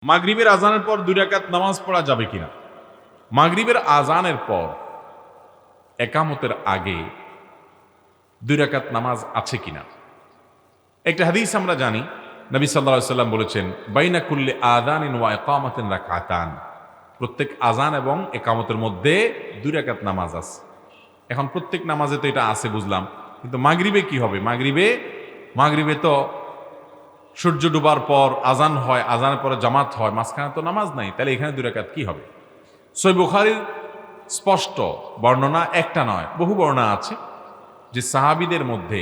মাগরিবের আজানের পর 2 রাকাত নামাজ পড়া যাবে কিনা? মাগরিবের আজানের পর একামতের আগে 2 রাকাত নামাজ আছে কিনা? একটা হাদিস আমরা জানি, নবী সাল্লাল্লাহু আলাইহি সাল্লাম বলেছেন, বাইনা কুল্লি আযানিন ওয়া ইকামাতিন রাকাতান। প্রত্যেক আজান এবং একামতের মধ্যে 2 রাকাত নামাজ আছে। এখন প্রত্যেক নামাজে তো এটা আছে বুঝলাম, কিন্তু মাগরিবে কি হবে? মাগরিবে তো সূর্য ডুবার পর আজান হয়, আজানের পরে জামাত হয়, মাঝখানে তো নামাজ নাই, তাহলে এখানে 2 রাকাত কি হবে? সহিহ বুখারীর স্পষ্ট বর্ণনা, একটা নয় বহু বর্ণনা আছে যে সাহাবীদের মধ্যে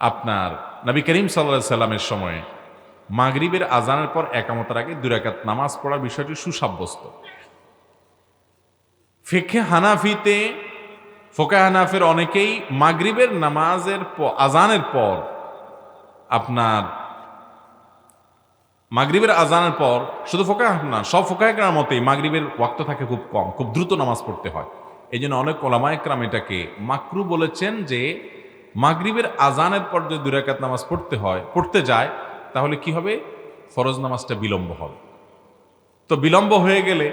আপনার নবী করিম সাল্লাল্লাহু আলাইহি সাল্লামের সময়ে মাগরিবের আজানের পর একামতের আগে 2 রাকাত নামাজ পড়ার বিষয়টি সুসাব্যস্ত। ফোকাহে হানাফির অনেকেই মাগরিবের নামাজের আজানের পর আপনার মাগরিবের আজানের পর শুধু না, সব ফোকাহে কেরামের মতেই মাগরিবের ওয়াক্ত থাকে খুব কম, খুব দ্রুত নামাজ পড়তে হয়। এই জন্য অনেক ওলামায়ে কেরাম এটাকে মাকরু বলেছেন যে মাগরিবের আজানের পর যদি 2 রাকাত নামাজ পড়তে যায়, তাহলে কি হবে? ফরজ নামাজটা বিলম্ব হবে। তো বিলম্ব হয়ে গেলে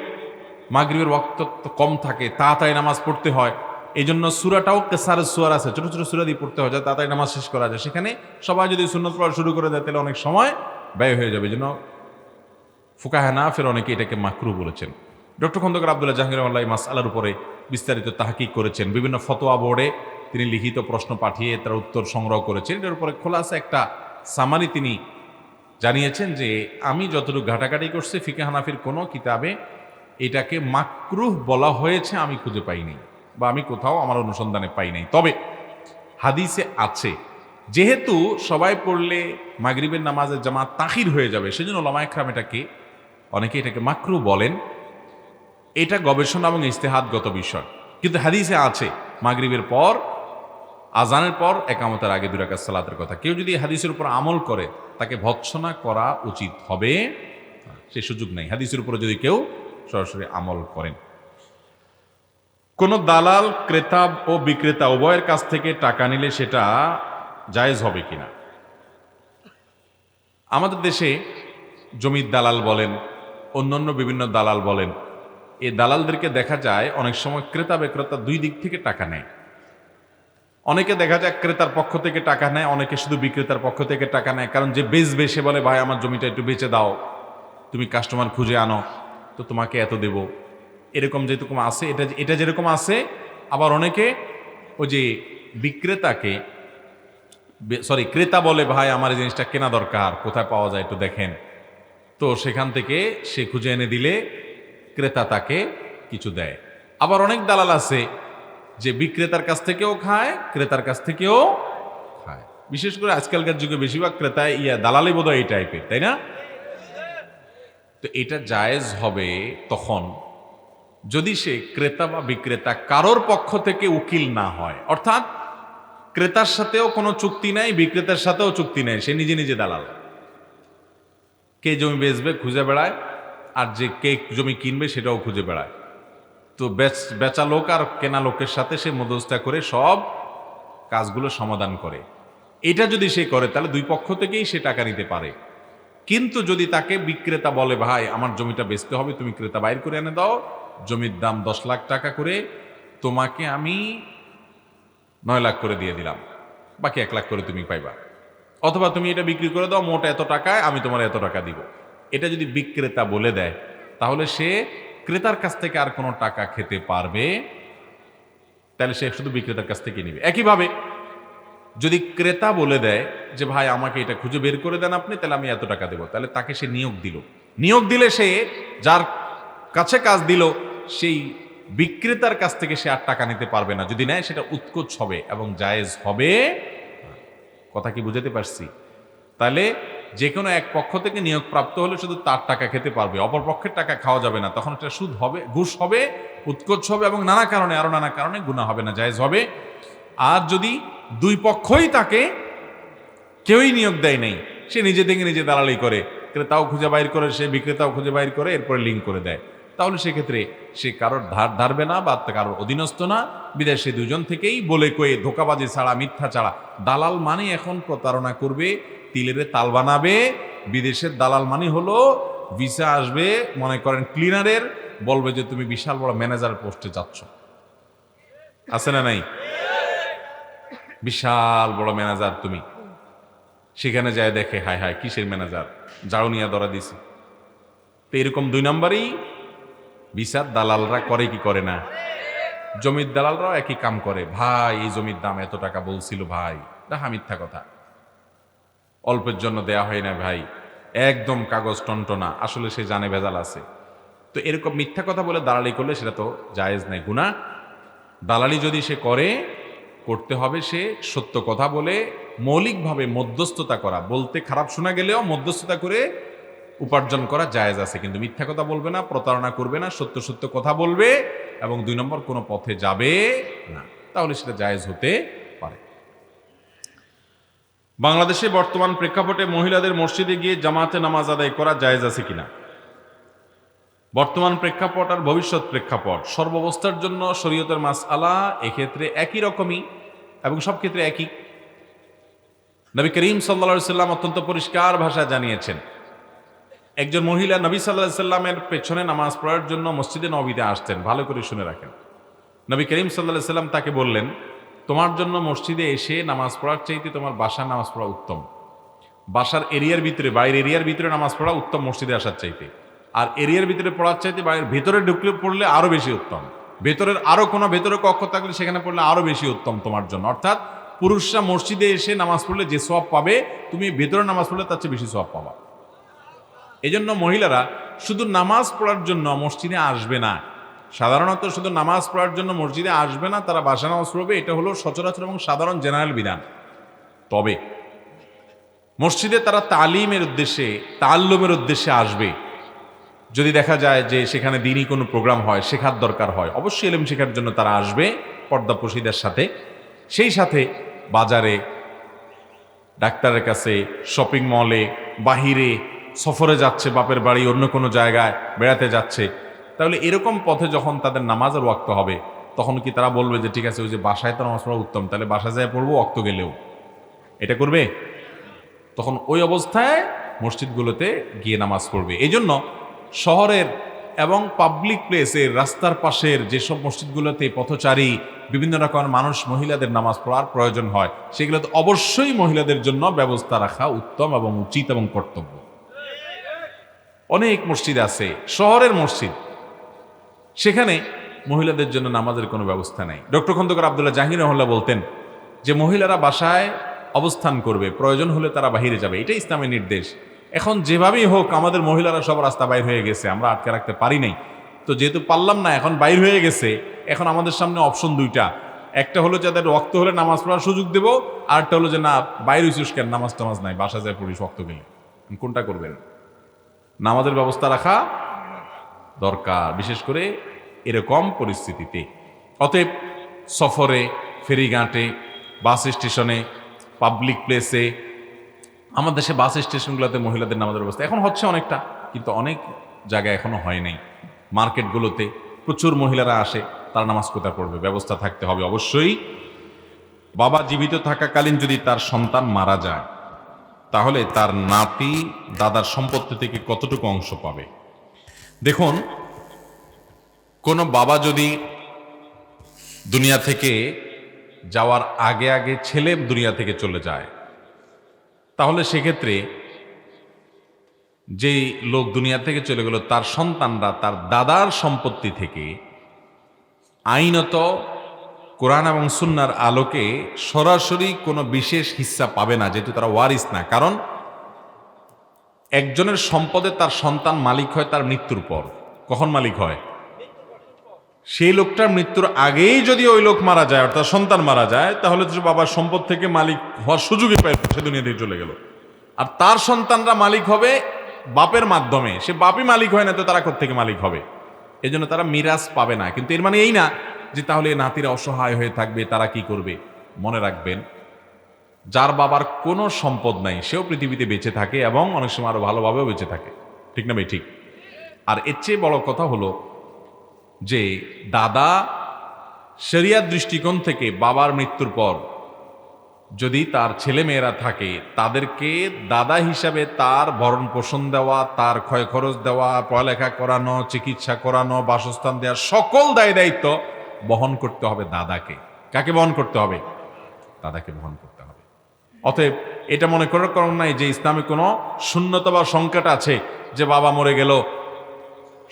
মাগরিবের ওয়াক্ত তো কম থাকে, তাড়াতাড়ি নামাজ পড়তে হয়। এই জন্য সূরাটাও কেসারের সূরা আছে, ছোট ছোট সূরা দিয়ে পড়তে হয়, যাতে তাড়াতাড়ি নামাজ শেষ করা যায়। সেখানে সবাই যদি সুন্নত পড়া শুরু করে দেয়, তাহলে অনেক সময় ব্যয় হয়ে যাবে। এই জন্য ফুকাহে হানাফির অনেকে এটাকে মাকরু বলেছেন। ডক্টর খন্দকার আব্দুল্লাহ জাহাঙ্গীর রহমাতুল্লাহ এই মাসআলার উপরে বিস্তারিত তাহকিক করেছেন, বিভিন্ন ফতোয়া বোর্ডে তিনি লিখিত প্রশ্ন পাঠিয়ে তার উত্তর সংগ্রহ করেছেন। এটার উপরে খোলাসা একটা সামারি তিনি জানিয়েছেন যে আমি যতটুকু ঘাটাঘাটি করছি, ফিকে হানাফির কোনো কিতাবে এটাকে মাকরুহ বলা হয়েছে আমি খুঁজে পাইনি, বা আমি কোথাও আমার অনুসন্ধানে পাই নাই। তবে হাদিসে আছে, যেহেতু সবাই পড়লে মাগরিবের নামাজের জামাত তাখির হয়ে যাবে, সেজন্য ওলামায়ে কেরাম অনেকে এটাকে মাকরুহ বলেন। এটা গবেষণা এবং ইজতিহাদগত বিষয়, কিন্তু হাদিসে আছে মাগরিবের পর আজানের পর একামতের আগে 2 রাকাত সালাতের কথা। কেউ যদি হাদিসের উপর আমল করে, তাকে ভৎসনা করা উচিত হবে, সে সুযোগ নেই হাদিসের উপর যদি কেউ সরাসরি আমল করেন। কোন দালাল ক্রেতা ও বিক্রেতা উভয়ের কাছ থেকে টাকা নিলে সেটা জায়েজ হবে কিনা? আমাদের দেশে জমির দালাল বলেন, অন্যান্য বিভিন্ন দালাল বলেন, এই দালালদেরকে দেখা যায় অনেক সময় ক্রেতা বিক্রেতা দুই দিক থেকে টাকা নেয়। অনেকে দেখা যায় ক্রেতার পক্ষ থেকে টাকা নেয়, অনেকে শুধু বিক্রেতার পক্ষ থেকে টাকা নেয়। কারণ যে বেচবে সে বলে, ভাই আমার জমিটা একটু বেচে দাও, তুমি কাস্টমার খুঁজে আনো, তো তোমাকে এত দেব। এরকম যেরকম আছে, এটা যেরকম আছে, আবার অনেকে ওই যে ক্রেতা বলে, ভাই আমার এই জিনিসটা কেনা দরকার, কোথায় পাওয়া যায় একটু দেখেন। তো সেখান থেকে সে খুঁজে এনে দিলে ক্রেতা তাকে কিছু দেয়। আবার অনেক দালাল আছে যে বিক্রেতার কাছ থেকেও খায়, ক্রেতার কাছ থেকেও খায়। বিশেষ করে আজকালকার যুগে বেশিরভাগ ক্রেতা দালালি বোধহয় এই টাইপের, তাই না? তো এটা জায়েজ হবে তখন যদি সে ক্রেতা বা বিক্রেতা কারোর পক্ষ থেকে উকিল না হয়, অর্থাৎ ক্রেতার সাথেও কোনো চুক্তি নাই, বিক্রেতার সাথেও চুক্তি নেই, সে নিজে নিজে দালাল। কে জমি বেচবে খুঁজে বেড়ায়, আর যে কে জমি কিনবে সেটাও খুঁজে বেড়ায়। তো বেচা লোক আর কেনা লোকের সাথে সে মধ্যস্থতা করে সব কাজগুলো সমাধান করে। এটা যদি সে করে, তাহলে দুই পক্ষ থেকেই সে টাকা নিতে পারে। কিন্তু যদি তাকে বিক্রেতা বলে, ভাই আমার জমিটা বেচতে হবে, তুমি ক্রেতা বাইর করে এনে দাও, জমির দাম 10 লাখ টাকা করে, তোমাকে আমি 9 লাখ করে দিয়ে দিলাম, বাকি 1 লাখ করে তুমি পাইবা, অথবা তুমি এটা বিক্রি করে দাও, মোট এত টাকায় আমি তোমার এত টাকা দিব। এটা যদি বিক্রেতা বলে দেয়, তাহলে সে ক্রেতার কাছ থেকে আর কোনো টাকা খেতে পারবে, তাহলে সে শুধু বিক্রেতার কাছ থেকে নিবে। একইভাবে যদি ক্রেতা বলে দেয় যে ভাই আমাকে এটা খুঁজে বের করে দেন আপনি, তাহলে আমি এত টাকা দেবো, তাহলে তাকে সে নিয়োগ দিলে সে যার কাছে কাজ দিল সেই বিক্রেতার কাছ থেকে সে আর টাকা নিতে পারবে না। যদি নেয় সেটা উৎকোচ হবে এবং জায়েজ হবে। কথা কি বুঝাতে পারছি? তাহলে যে কোনো এক পক্ষ থেকে নিয়োগ প্রাপ্ত হলে শুধু তার টাকা খেতে পারবে, অপর পক্ষের টাকা খাওয়া যাবে না। তখন এটা সুদ হবে, ঘুষ হবে, উৎকোচ হবে এবং আরো নানা কারণে গুনাহ হবে না, জায়েজ হবে। আর যদি দুই পক্ষই তাকে কেউই নিয়োগ দেয় নেই, সে নিজে থেকে নিজে দালালি করে, ক্রেতাও খুঁজে বাইর করে, সে বিক্রেতাও খুঁজে বাইর করে, এরপরে লিঙ্ক করে দেয়, তাহলে সেক্ষেত্রে সে কারোর ধারবে না বা কারোর অধীনস্থ না। বিদেশে দুজন থেকেই বলে কয়ে, ধোকাবাজি ছাড়া, মিথ্যা ছাড়া। দালাল মানে এখন প্রতারণা করবে, তিলেরে তাল বানাবে, বিদেশের দালাল মানে হলো ভিসা আসবে, মনে করেন ক্লিনারের, বলবে যে তুমি বিশাল বড় ম্যানেজার পোস্টে যাচ্ছ, আছে না নাই? বিশাল বড় ম্যানেজার তুমি, সেখানে যায় দেখে হায় হায় কিসের ম্যানেজার, যাও নিয়ে ধরা দিছি। তো এরকম 2 নম্বরই ভিসার দালালরা করে কি করে না? জমির দালালরাও একই কাম করে। ভাই এই জমির দাম এত টাকা বলছিল ভাই, এটা মিথ্যা কথা, অল্পের জন্য দেয়া হয় না ভাই, একদম কাগজ টনটনা, আসলে সে জানে ভেজাল আছে। তো এরকম মিথ্যা কথা বলে দালালি করলে সেটা তো জায়েজ নাই, গুনাহ। দালালি যদি সে করে, করতে হবে সে সত্য কথা বলে মৌলিকভাবে মধ্যস্থতা করা, বলতে খারাপ শোনা গেলেও মধ্যস্থতা করে উপার্জন করা জায়েজ আছে, কিন্তু মিথ্যা কথা বলবে না, প্রতারণা করবে না, সত্য সত্য কথা বলবে এবং 2 নম্বর কোনো পথে যাবে না, তাহলে সেটা জায়েজ হতে পারে। বাংলাদেশে বর্তমান প্রেক্ষাপটে মহিলাদের মসজিদে গিয়ে জামাতে নামাজ আদায় করা জায়েজ আছে কিনা? বর্তমান প্রেক্ষাপট আর ভবিষ্যৎ প্রেক্ষাপট সর্বাবস্থার জন্য শরীয়তের মাসআলা এক্ষেত্রে একই রকমই এবং সব ক্ষেত্রে একই। নবী করিম সাল্লাল্লাহু আলাইহি সাল্লাম অত্যন্ত পরিষ্কার ভাষায় জানিয়েছেন, একজন মহিলা নবী সাল্লাল্লাহু আলাইহি সাল্লামের পেছনে নামাজ পড়ার জন্য মসজিদে নববীতে আসতেন। ভালো করে শুনে রাখেন, নবী করিম সাল্লাল্লাহু আলাইহি সাল্লাম তাকে বললেন, তোমার জন্য মসজিদে এসে নামাজ পড়ার চাইতে তোমার বাসায় নামাজ পড়া উত্তম। বাসার এরিয়ার ভিতরে, বাইরের এরিয়ার ভিতরে নামাজ পড়া উত্তম মসজিদে আসার চাইতে, আর এরিয়ার ভিতরে পড়ার চাইতে বাইরের ভেতরে ঢুকলে পড়লে আরো বেশি উত্তম। ভেতরের আরো কোনো ভেতরে কক্ষ থাকলে সেখানে পড়লে আরো বেশি উত্তম তোমার জন্য। অর্থাৎ পুরুষরা মসজিদে এসে নামাজ পড়লে যে সওয়াব পাবে, তুমি ভেতরে নামাজ পড়লে তার চেয়ে বেশি সওয়াব পাবা। এজন্য মহিলারা শুধু নামাজ পড়ার জন্য মসজিদে আসবে না, সাধারণত শুধু নামাজ পড়ার জন্য মসজিদে আসবে না, তারা বাসা নামাজ পড়বে, এটা হলো সচরাচর এবং সাধারণ জেনারেল বিধান। তবে মসজিদে তারা তালিমের উদ্দেশ্যে, তাআল্লুমের উদ্দেশ্যে আসবে। যদি দেখা যায় যে সেখানে দিনই কোনো প্রোগ্রাম হয়, শেখার দরকার হয়, অবশ্যই ইলম শেখার জন্য তারা আসবে পর্দাপোশিদের সাথে। সেই সাথে বাজারে, ডাক্তারের কাছে, শপিং মলে, বাহিরে, সফরে যাচ্ছে, বাপের বাড়ি, অন্য কোনো জায়গায় বেড়াতে যাচ্ছে, তাহলে এরকম পথে যখন তাদের নামাজের ওয়াক্ত হবে, তখন কি তারা বলবে যে ঠিক আছে ওই যে বাসায় তো নামাজ পড়া উত্তম, তাহলে বাসায় যায় পড়বো ওয়াক্ত গেলেও? এটা করবে? তখন ওই অবস্থায় মসজিদগুলোতে গিয়ে নামাজ পড়বে। এই জন্য শহরের এবং পাবলিক প্লেসের, রাস্তার পাশের যেসব মসজিদগুলোতে পথচারী বিভিন্ন রকমের মানুষ, মহিলাদের নামাজ পড়ার প্রয়োজন হয়, সেগুলোতে অবশ্যই মহিলাদের জন্য ব্যবস্থা রাখা উত্তম এবং উচিত এবং কর্তব্য। অনেক মসজিদ আছে, শহরের মসজিদ, সেখানে মহিলাদের জন্য নামাজের কোনো ব্যবস্থা নেই। ডক্টর খন্দকার আব্দুল্লাহ জাহির রহমাল্লাহ বলতেন যে মহিলারা বাসায় অবস্থান করবে, প্রয়োজন হলে তারা বাহিরে যাবে, এটাই ইসলামের নির্দেশ। এখন যেভাবেই হোক আমাদের মহিলারা সব রাস্তা বাইর হয়ে গেছে, আমরা আটকে রাখতে পারি নাই, তো যেহেতু পারলাম না, এখন বাইর হয়ে গেছে, এখন আমাদের সামনে অপশন 2টা। একটা হলো যাদের রক্ত হলে নামাজ পড়ার সুযোগ দেবো, আর একটা হলো যে না বাইর হইছিস কেন, নামাজ টামাজ নাই, বাসা যায় পড়িস রক্ত গেলে। কোনটা করবেন? নামাজের ব্যবস্থা রাখা দরকার, বিশেষ করে এরকম পরিস্থিতিতে। অতএব সফরে, ফেরিঘাটে, বাস স্টেশনে, পাবলিক প্লেসে, আমাদের দেশে বাস স্টেশনগুলোতে মহিলাদের নামাজের ব্যবস্থা এখন হচ্ছে অনেকটা, কিন্তু অনেক জায়গায় এখনো হয় নাই। মার্কেটগুলোতে প্রচুর মহিলারা আসে, তারা নামাজ কোথায় পড়বে? ব্যবস্থা থাকতে হবে অবশ্যই। বাবা জীবিত থাকাকালীন যদি তার সন্তান মারা যায়, তাহলে তার নাতি দাদার সম্পত্তি থেকে কতটুকু অংশ পাবে? দেখুন, কোনো বাবা যদি দুনিয়া থেকে যাওয়ার আগে আগে ছেলে দুনিয়া থেকে চলে যায়, তাহলে সেক্ষেত্রে যেই লোক দুনিয়া থেকে চলে গেল, তার সন্তানরা তার দাদার সম্পত্তি থেকে আইনত কোরআন এবং সুন্নাহর আলোকে সরাসরি কোনো বিশেষ হিস্সা পাবে না, যেহেতু তারা ওয়ারিস না। কারণ একজনের সম্পদে তার সন্তান মালিক হয় তার মৃত্যুর পর। কখন মালিক হয়? সেই লোকটার মৃত্যুর আগেই যদি ওই লোক মারা যায়, অর্থাৎ সন্তান মারা যায়, তাহলে তো বাবার সম্পদ থেকে মালিক হওয়ার সুযোগই পায়, সে দুনিয়া থেকে চলে গেল। আর তার সন্তানরা মালিক হবে বাপের মাধ্যমে, সে বাপই মালিক হয় না, তো তারা কোত্থেকে মালিক হবে? এজন্য তারা মিরাজ পাবে না। কিন্তু এর মানে এই না যে তাহলে নাতিরা অসহায় হয়ে থাকবে, তারা কি করবে? মনে রাখবেন, যার বাবার কোনো সম্পদ নাই সেও পৃথিবীতে বেঁচে থাকে এবং অনেক সময় আরো ভালোভাবেও বেঁচে থাকে, ঠিক না ভাই? ঠিক। আর এর চেয়ে বড় কথা হলো যে দাদা শরিয়াত দৃষ্টিকোণ থেকে বাবার মৃত্যুর পর যদি তার ছেলে মেয়েরা থাকে তাদেরকে দাদা হিসাবে তার ভরণ পোষণ দেওয়া, তার ক্ষয় খরচ দেওয়া, পড়ালেখা করানো, চিকিৎসা করানো, বাসস্থান দেওয়া, সকল দায় দায়িত্ব বহন করতে হবে দাদাকে। কাকে বহন করতে হবে? দাদাকে বহন করতে হবে। অতএব এটা মনে করার কারণ নাই যে ইসলামে কোনো শূন্যতা বা সংকট আছে যে বাবা মরে গেল,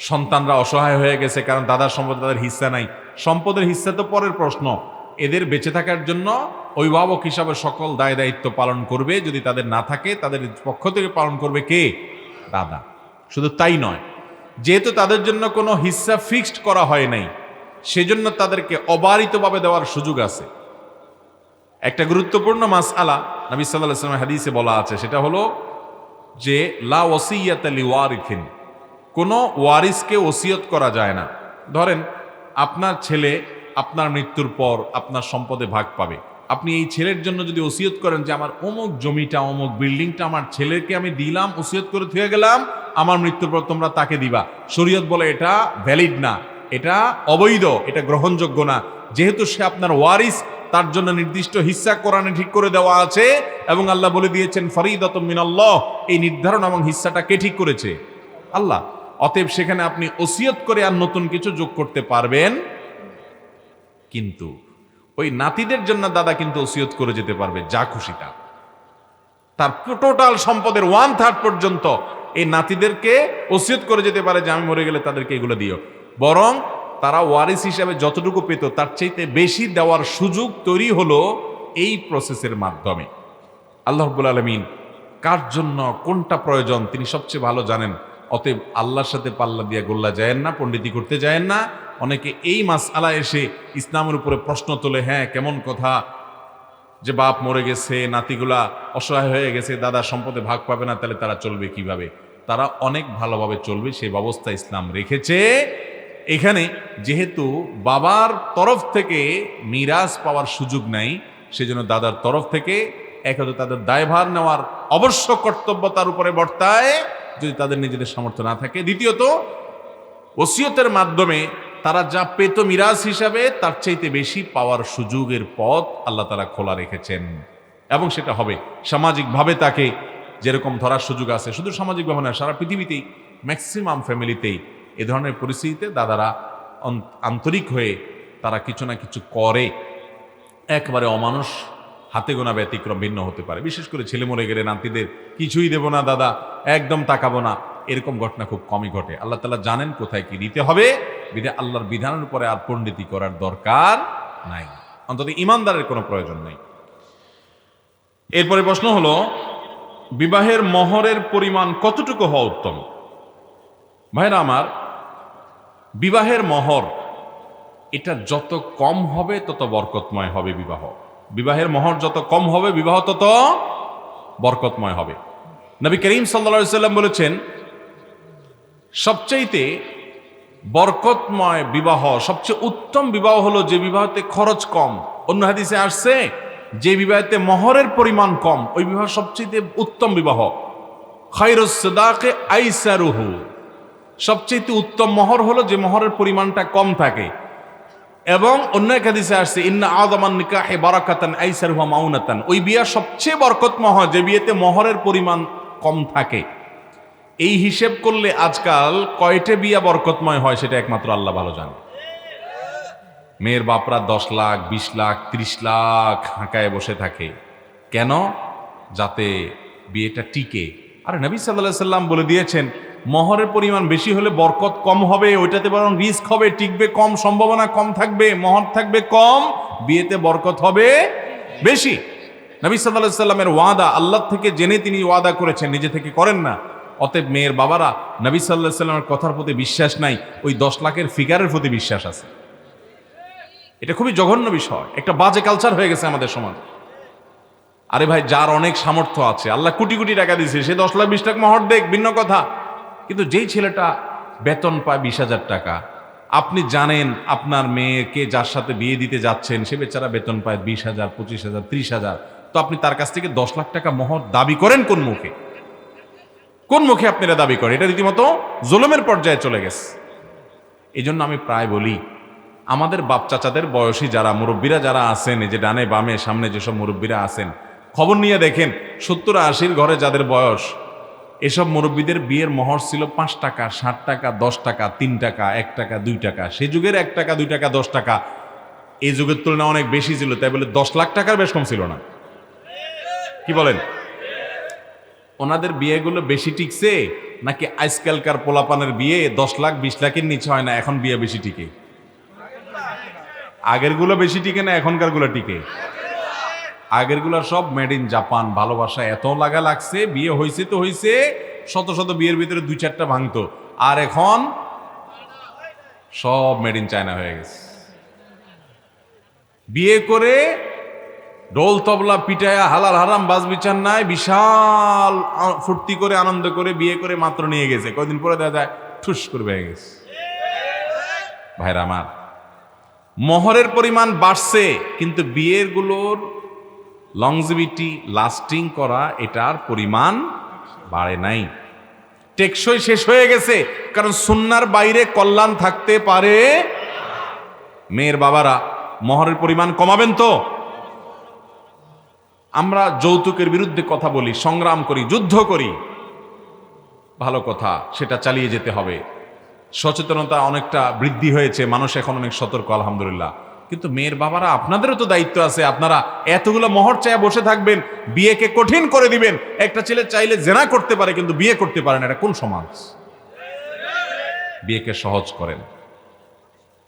সন্তানরা অসহায় হয়ে গেছে কারণ দাদার সম্পদে তাদের হিস্সা নাই। সম্পদের হিস্সা তো পরের প্রশ্ন। এদের বেঁচে থাকার জন্য অভিভাবক হিসাবে সকল দায় দায়িত্ব পালন করবে, যদি তাদের না থাকে তাদের পক্ষ থেকে পালন করবে কে? দাদা। শুধু তাই নয়, যেহেতু তাদের জন্য কোনো হিস্সা ফিক্সড করা হয় নাই, সেজন্য তাদেরকে অবারিতভাবে দেওয়ার সুযোগ আছে। একটা গুরুত্বপূর্ণ মাসআলা নবী সাল্লাল্লাহু আলাইহি ওয়াসাল্লামের হাদিসে বলা আছে, সেটা হলো যে লা ওয়াসিয়াতা লিওয়ারিথিন, কোনো ওয়ারিসকে ওসিয়ত করা যায় না। ধরেন আপনার ছেলে আপনার মৃত্যুর পর আপনার সম্পদে ভাগ পাবে, আপনি এই ছেলের জন্য যদি ওসিয়ত করেন যে আমার অমুক জমিটা, অমুক বিল্ডিংটা আমার ছেলেকে আমি দিলাম, ওসিয়ত করে থুয়ে গেলাম, আমার মৃত্যুর পর তোমরা তাকে দিবা, শরীয়ত বলে এটা ভ্যালিড না, এটা অবৈধ, এটা গ্রহণযোগ্য না। যেহেতু সে আপনার ওয়ারিস, তার জন্য নির্দিষ্ট হিস্সা কোরআনে ঠিক করে দেওয়া আছে এবং আল্লাহ বলে দিয়েছেন ফরিদাতুম মিনাল্লাহ, এই নির্ধারণ এবং হিস্সাটা কে ঠিক করেছে? আল্লাহ। অতএব সেখানে আপনি ওসিয়ত করে আর নতুন কিছু যোগ করতে পারবেন, কিন্তু ওই নাতিদের জন্য দাদা কিন্তু ওসিয়ত করে যেতে পারবে যা খুশি তা। তার টোটাল সম্পদের 1/3 পর্যন্ত এই নাতিদেরকে ওসিয়ত করে যেতে পারে যে আমি মরে গেলে তাদেরকে এগুলো দিও। বরং তারা ওয়ারিস হিসাবে যতটুকু পেত তার চাইতে বেশি দেওয়ার সুযোগ তৈরি হলো এই প্রসেসের মাধ্যমে। আল্লাহ রাব্বুল আলামিন কার জন্য কোনটা প্রয়োজন তিনি সবচেয়ে ভালো জানেন। অতএব আল্লাহর সাথে পাল্লা দিয়ে গোল্লা যায়েন না, পণ্ডিতি করতে যায়েন না। অনেকে এই মাসআলা এসে ইসলামের উপরে প্রশ্ন তোলে, হ্যাঁ কেমন কথা যে বাপ মরে গেছে, নাতিগুলা অসহায় হয়ে গেছে, দাদা সম্পদে ভাগ পাবে না, তাহলে তারা চলবে কিভাবে? তারা অনেক ভালোভাবে চলবে, সেই ব্যবস্থা ইসলাম রেখেছে। এখানে যেহেতু বাবার তরফ থেকে মিরাজ পাওয়ার সুযোগ নাই, সেজন্য দাদার তরফ থেকে একে তো তাদের দায়ভার নেওয়ার অবশ্য কর্তব্য তার উপরে বর্তায় যদি তাদের নিজেদের সামর্থ্য না থাকে। দ্বিতীয়ত, ওসিয়তের মাধ্যমে তারা যা পেত মিরাজ হিসাবে তার চাইতে বেশি পাওয়ার সুযোগের পথ আল্লাহ তাআলা খোলা রেখেছেন, এবং সেটা হবে সামাজিকভাবে তাকে যেরকম ধরার সুযোগ আছে। শুধু সামাজিকভাবে না, সারা পৃথিবীতেই ম্যাক্সিমাম ফ্যামিলিতেই এ ধরনের পরিস্থিতিতে দাদারা আন্তরিক হয়ে তারা কিছু না কিছু করে। একবারে অমানুষ হাতে গোনা ব্যতিক্রম ভিন্ন হতে পারে। বিশেষ করে ছেলে মরে গেলে নাতিদের কিছুই দেব না দাদা, একদম তাকাবো না, এরকম ঘটনা খুব কমই ঘটে। আল্লাহ তাআলা জানেন কোথায় কি দিতে হবে, আল্লাহর বিধানের উপরে আর পণ্ডিতি করার দরকার নাই, অন্তত ইমানদারের কোনো প্রয়োজন নাই। এরপরে প্রশ্ন হলো, বিবাহের মহরের পরিমাণ কতটুকু হওয়া উত্তম? ভাইরা আমার, বিবাহের মহর এটা যত কম হবে তত বরকতময় হবে বিবাহ। বিবাহের মহর যত কম হবে বিবাহ তত বরকতময় হবে। নবী করিম সাল্লাল্লাহু আলাইহি সাল্লাম বলেছেন, সবচাইতে বরকতময় বিবাহ, সবচেয়ে উত্তম বিবাহ হলো যে বিবাহতে খরচ কম। অন্য হাদিসে আসছে যে বিবাহতে মহরের পরিমাণ কম, ওই বিবাহ সবচেয়ে উত্তম বিবাহ। খায়রুস সাদাকে আইসারুহু, সবচেয়ে উত্তম মহর হলো যে মহরের পরিমাণটা কম থাকে। এবং অন্য এক হাদিসে আসছে, ইন্না আযামান নিকাহি বারাকাতান আইসারুহু মাউনাতান, ওই বিয়া সবচেয়ে বরকতময় হয় যে বিয়েতে মহরের পরিমাণ কম থাকে। এই হিসেব করলে আজকাল কয়টা বিয়া বরকতময় হয় সেটা একমাত্র আল্লাহ ভালো জানে। মেয়ের বাপরা 10 লাখ 20 লাখ 30 লাখ হাঁকায় বসে থাকে, কেন? যাতে বিয়েটা টিকে। আর নবী সাল্লাল্লাহু আলাইহি সাল্লাম বলে দিয়েছেন, মহরের পরিমাণ বেশি হলে বরকত কম হবে, ওইটাতে বরং রিস্ক হবে, টিকবে কম, সম্ভাবনা কম থাকবে, মহর থাকবে কম, বিয়েতে বরকত হবে বেশি। নবী সাল্লাল্লাহু আলাইহি সাল্লামের ওয়াদা আল্লাহ থেকে জেনে তিনি ওয়াদা করেছেন, নিজে থেকে করেন না। অতএব মেয়ের বাবারা নবী সাল্লাল্লাহু আলাইহি সাল্লামের কথার প্রতি বিশ্বাস নাই, ওই 10 লাখের ফিগারের প্রতি বিশ্বাস আছে। এটা খুবই জঘন্য বিষয়, একটা বাজে কালচার হয়ে গেছে আমাদের সমাজে। আরে ভাই, যার অনেক সামর্থ্য আছে, আল্লাহ কোটি কোটি টাকা দিয়েছে, সে 10 লাখ 20 লাখ মহর দেখ, ভিন্ন কথা। কিন্তু যেই ছেলেটা বেতন পায় 20,000 টাকা, আপনি জানেন আপনার মেয়েকে যার সাথে বিয়ে দিতে যাচ্ছেন সে বেচারা বেতন পায় 20,000 25,000 30,000, তো আপনি তার কাছ থেকে 10 লাখ টাকা মহর দাবি করেন কোন মুখে? কোন মুখে আপনি এটা দাবি করেন? এটা রীতিমতো জুলুমের পর্যায়ে চলে গেছে। এই জন্য আমি প্রায় বলি, আমাদের বাপ চাচাদের বয়সী যারা মুরব্বীরা যারা আছেন, এই যে ডানে বামে সামনে যেসব মুরব্বীরা আছেন, খবর নিয়ে দেখেন 70-80 ঘরে যাদের বয়স, এসব মুরব্বীদের বিয়ের মহর ছিল 5 টাকা, 60 টাকা, 10 টাকা, 3 টাকা, 1 টাকা, 2 টাকা। সে যুগের 1 টাকা, 2 টাকা, 10 টাকা এই যুগের তুলনায় অনেক বেশি ছিল, তাই বলে 10 লাখ টাকার বেশ কম ছিল না। কি বলেন? ওনাদের বিয়েগুলো বেশি টিকছে নাকি আজকালকার পোলাপানের বিয়ে 10 লাখ 20 লাখের নিচে হয় না, এখন বিয়ে বেশি টিকে? আগের গুলো বেশি টিকে না এখনকার গুলো টিকে? আগের গুলা সব মেড ইন জাপান, ভালোবাসা এত লাগা লাগছে, বিয়ে হয়েছে তো হয়েছে, শত শত বিয়ের ভিতরে 2-4টা ভাঙতো, আর এখন সব মেড ইন চায়না হয়ে গেছে। বিয়ে করে ঢোল তবলা পিটায়া হালাল হারাম বাজ বিচার নাই, বিশাল ফুর্তি করে আনন্দ করে বিয়ে করে মাত্র নিয়ে গেছে, কয়দিন পরে দেখা যায় ঠুস করে হয়ে গেছে। ভাইরা আমার, মোহরের পরিমাণ বাড়ছে কিন্তু বিয়ের গুলোর লংজিভিটি, লাস্টিং করা, এটার পরিমাণ বাড়ে নাই, টেকসই শেষ হয়ে গেছে। কারণ সুন্নার বাইরে কল্যাণ থাকতে পারে। মেয়ের বাবারা মোহরের পরিমাণ কমাবেন তো? আমরা যৌতুকের বিরুদ্ধে কথা বলি, সংগ্রাম করি, যুদ্ধ করি, ভালো কথা, সেটা চালিয়ে যেতে হবে। সচেতনতা অনেকটা বৃদ্ধি হয়েছে, মানুষ এখন অনেক সতর্ক আলহামদুলিল্লাহ। কিন্তু মেয়ের বাবারা, আপনাদেরও তো দায়িত্ব আছে। আপনারা এতগুলো মোহর চায় বসে থাকবেন, বিয়েকে কঠিন করে দিবেন। একটা ছেলে চাইলে জেনা করতে পারে কিন্তু বিয়ে করতে পারে না, এটা কোন সমাজ? বিয়েকে সহজ করেন।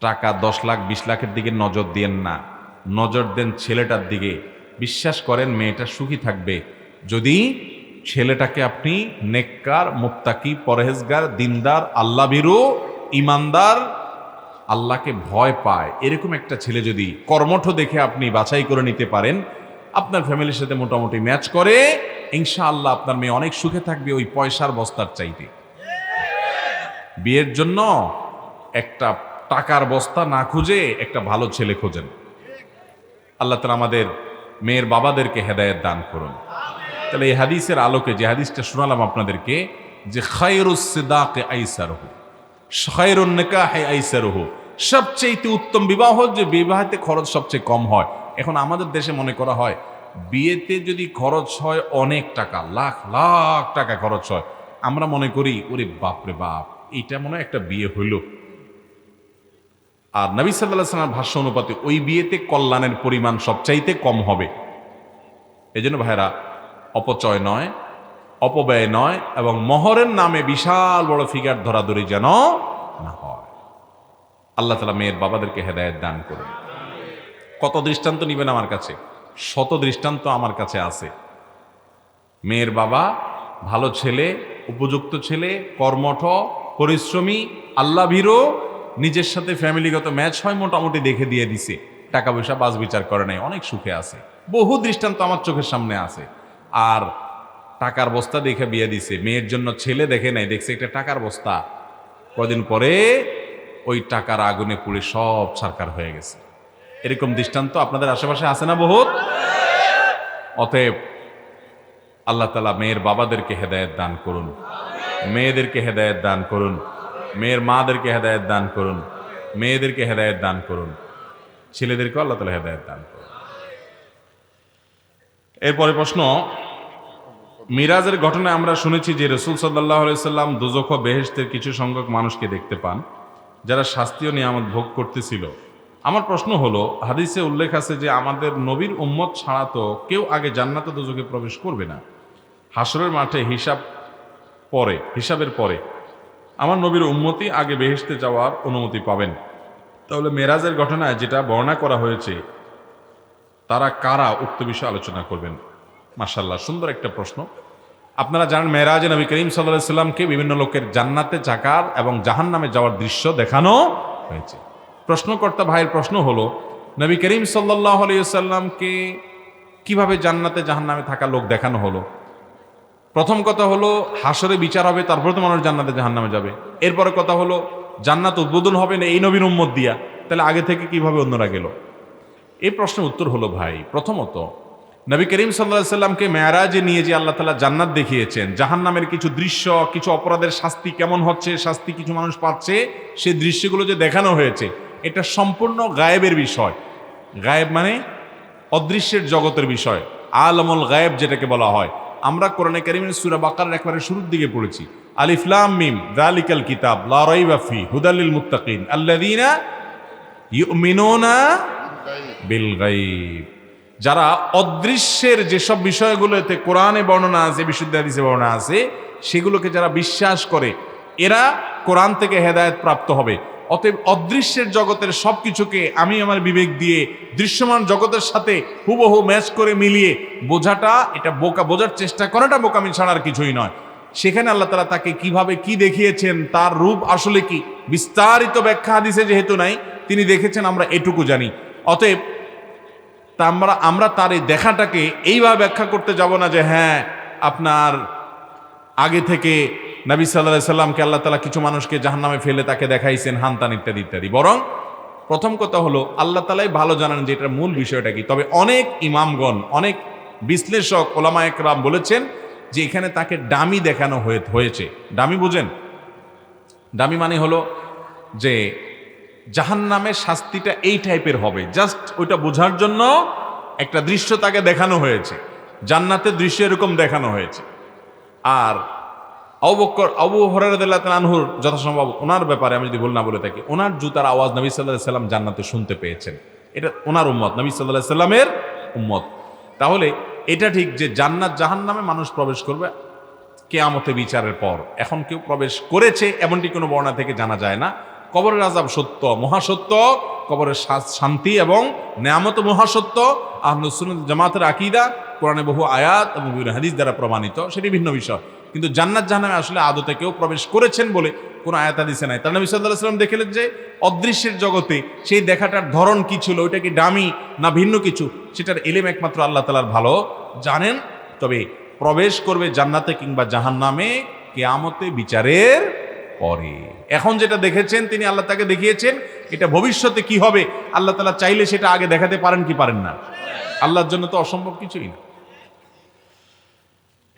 টাকা 10 লাখ 20 লাখের দিকে নজর দিয়েন না, নজর দেন ছেলেটার দিকে। বিশ্বাস করেন মেয়েটা সুখী থাকবে যদি ছেলেটাকে আপনি নেককার, মুত্তাকি, পরহেজগার, দিনদার, আল্লাহ ভীরু, ইমানদার, আল্লাহকে ভয় পায় এরকম একটা ছেলে যদি কর্মঠ দেখে আপনি বাছাই করে নিতে পারেন, আপনার ফ্যামিলির সাথে মোটামুটি ম্যাচ করে, ইনশাআল্লাহ আপনার মেয়ে অনেক সুখে থাকবে ওই পয়সার বস্তার চাইতে। বিয়ের জন্য একটা টাকার বস্তা না খুঁজে একটা ভালো ছেলে খোঁজেন। আল্লাহ তাআলা আমাদের মেয়ের বাবাদেরকে হেদায়েত দান করুন। তাহলে এই হাদিসের আলোকে, যে হাদিসটা শোনালাম আপনাদেরকে, যে খায়রুস সিদাকে আইসারহু, খায়রুন নিকাহে আইসারহু, সবচেয়ে উত্তম বিবাহ যে বিবাহেতে খরচ সবচেয়ে কম হয়। এখন আমাদের দেশে মনে করা হয় বিয়েতে যদি খরচ হয় অনেক টাকা, লাখ লাখ টাকা খরচ হয়, আমরা মনে করি ওরে বাপরে বাপ, এটা মনে হয় একটা বিয়ে হইল। আর নবী সাল্লাল্লাহু আলাইহি ওয়াসাল্লামের ভাষ্য অনুপাতে ওই বিয়েতে কল্যাণের পরিমাণ সবচাইতে কম হবে। এই জন্য ভাইরা, অপচয় নয়, অপব্যয় নয়, এবং মোহরের নামে বিশাল বড় ফিগার ধরাধরি যেন না হয়। আল্লাহ তাআলা মেয়ের বাবাদেরকে হেদায়েত দান করুন। কত দৃষ্টান্ত নিবেন আমার কাছে? শত দৃষ্টান্ত আমার কাছে আছে। মেয়ের বাবা ভালো ছেলে, উপযুক্ত ছেলে, কর্মঠ, পরিশ্রমী, আল্লাহ ভীরু, নিজের সাথে ফ্যামিলিগত ম্যাচ হয়, মোটামুটি দেখে দিয়ে দিছে, টাকা পয়সা বাজ বিচার করে নাই, অনেক সুখে আছে। বহু দৃষ্টান্ত আমার চোখের সামনে আছে। আর টাকার বস্তা দেখে বিয়ে দিছে, মেয়ের জন্য ছেলে দেখে নাই, দেখছে একটা টাকার বস্তা, কদিন পরে ওই টাকার আগুনে পুড়ে সব ছারখার হয়ে গেছে। এরকম দৃষ্টান্ত আপনাদের আশেপাশে আছে না বহুত? অতএব আল্লাহ তাআলা মেয়ের বাবাদেরকে হেদায়েত দান করুন, মেয়েদেরকে হেদায়েত দান করুন, মেয়ের মাদেরকে হেদায়েত দান করুন, মেয়েদেরকে হেদায়েত দান করুন, ছেলেদেরকে আল্লাহ তাআলা হেদায়েত দান করুন। এরপরে প্রশ্ন, মিরাজের ঘটনায় আমরা শুনেছি যে রাসূল সাল্লাল্লাহু আলাইহি সাল্লাম দোজখ ও বেহেশতের কিছু সংখ্যক মানুষকে দেখতে পান যারা শাস্তি ও নিয়ামত ভোগ করতেছিল। আমার প্রশ্ন হলো, হাদিসে উল্লেখ আছে যে আমাদের নবীর উম্মত ছাড়া তো কেউ আগে জান্নাত ও দোজখে প্রবেশ করবে না। হাসরের মাঠে হিসাবের পরে আমার নবীর উম্মতই আগে বেহেশতে যাওয়ার অনুমতি পাবেন। তাহলে মেরাজের ঘটনায় যেটা বর্ণনা করা হয়েছে তারা কারা, উক্ত বিষয়ে আলোচনা করবেন। মাশাআল্লাহ, সুন্দর একটা প্রশ্ন। আপনারা জানেন মেরাজে নবী করিম সাল্লাল্লাহু আলাইহি সাল্লামকে বিভিন্ন লোকের জান্নাতে থাকার এবং জাহান্নামে যাওয়ার দৃশ্য দেখানো হয়েছে। প্রশ্নকর্তা ভাইয়ের প্রশ্ন হলো, নবী করিম সাল্লাল্লাহু আলাইহি সাল্লামকে কিভাবে জান্নাতে জাহান্নামে থাকা লোক দেখানো হলো? প্রথম কথা হলো, হাসরে বিচার হবে, তারপরে তো মানুষ জান্নাতে জাহান্নামে যাবে। এরপরে কথা হলো, জান্নাত উদ্বোধন হবে না এই নবীর উম্মত দিয়া, তাহলে আগে থেকে কিভাবে অন্যরা গেল? এই প্রশ্নের উত্তর হলো, ভাই, প্রথমত নবী করিম সাল্লাল্লাহু আলাইহি সাল্লামকে মেরাজে নিয়ে যে আল্লাহ তাআলা জান্নাত দেখিয়েছেন, জাহান্নামের কিছু দৃশ্য, কিছু অপরাধের শাস্তি কেমন হচ্ছে, শাস্তি কিছু মানুষ পাচ্ছে, সেই দৃশ্যগুলো যে দেখানো হয়েছে, এটা সম্পূর্ণ গায়েবের বিষয়। গায়েব মানে অদৃশ্যের জগতের বিষয়, আলমুল গায়েব যেটাকে বলা হয়। আমরা কোরআনে কারীমের সূরা বাকারার একবারে শুরুর দিকে পড়েছি, আলিফ লাম মিম যালিকাল কিতাব লা রাইবা ফি হুদাল লিল মুত্তাকিন আল্লাযীনা ইউমিনুনা বিল গায়ব। যারা অদৃশ্যের যেসব বিষয়গুলোতে কোরআনে বর্ণনা আছে, বিশুদ্ধ হাদিসে বর্ণনা আছে, সেগুলোকে যারা বিশ্বাস করে এরা কোরআন থেকে হেদায়েত প্রাপ্ত হবে। অতএব অদৃশ্যের জগতের সব কিছুকে আমি আমার বিবেক দিয়ে দৃশ্যমান জগতের সাথে হুবহু ম্যাচ করে মিলিয়ে বোঝাটা, এটা বোঝার চেষ্টা করাটা বোকামি ছাড়ার কিছুই নয়। সেখানে আল্লাহ তাআলা তাকে কিভাবে কি দেখিয়েছেন, তার রূপ আসলে কি, বিস্তারিত ব্যাখ্যা হাদিসে যেহেতু নাই, তিনি দেখেছেন আমরা এটুকু জানি। অতএব তা আমরা তার এই দেখাটাকে এইভাবে ব্যাখ্যা করতে যাব না যে হ্যাঁ আপনার আগে থেকে নবী সাল্লাল্লাহু আলাইহি সাল্লামকে আল্লাহ তাআলা কিছু মানুষকে জাহান্নামে ফেলে তাকে দেখাইছেন হান্তান ইত্যাদি ইত্যাদি। বরং প্রথম কথা হলো আল্লাহ তাআলাই ভালো জানেন যে এটার মূল বিষয়টা কি। তবে অনেক ইমামগণ, অনেক বিশ্লেষক, ওলামায়ে কেরাম বলেছেন যে এখানে তাকে ডামি দেখানো হয়েছে। ডামি বুঝেন? ডামি মানে হলো যে জাহান্নামের শাস্তিটা এই টাইপের হবে, জাস্ট ওইটা বোঝার জন্য একটা দৃশ্য তাকে দেখানো হয়েছে। জান্নাতের দৃশ্য এরকম দেখানো হয়েছে। আর আবু হুরায়রা রাদিয়াল্লাহু তাআলা আনহুর যথাসম্ভব ওনার ব্যাপারে আমি যদি ভুল না বলে থাকি, ওনার জুতার আওয়াজ নবী সাল্লাল্লাহু আলাইহি সাল্লাম জান্নাতে শুনতে পেয়েছেন। এটা ওনার উম্মত, নবী সাল্লাল্লাহু আলাইহি সাল্লামের উম্মত। তাহলে এটা ঠিক যে জান্নাত জাহান্নামে মানুষ প্রবেশ করবে কিয়ামতে বিচারের পর। এখন কেউ প্রবেশ করেছে এমনটি কোনো বর্ণনা থেকে জানা যায় না। কবরের আযাব সত্য, মহাসত্য, কবরের শান্তি এবং নেয়ামত মহাসত্য, আহলুস সুন্নাত জামাতের আকীদা, কোরআনে বহু আয়াত এবং বিভিন্ন হাদিস দ্বারা প্রমাণিত, সেটি ভিন্ন বিষয়। কিন্তু জান্নাত জাহান্নামে আসলে আদতে কেউ প্রবেশ করেছেন বলে কোনো আয়াত হাদিসে নাই। তার নবী সাল্লাল্লাহু আলাইহি ওয়াসাল্লাম দেখলেন যে অদৃশ্যের জগতে সেই দেখাটার ধরন কি ছিল, ওইটা কি ডামি না ভিন্ন কিছু, সেটার ইলম একমাত্র আল্লাহ তাআলার ভালো জানেন। তবে প্রবেশ করবে জান্নাতে কিংবা জাহান্নামে কিয়ামতে বিচারের পরে। এখন যেটা দেখেছেন তিনি, আল্লাহ তাকে দেখিয়েছেন, এটা ভবিষ্যতে কি হবে আল্লাহ তাআলা চাইলে সেটা আগে দেখাতে পারেন কি পারেন না? আল্লাহর জন্য তো অসম্ভব কিছুই না।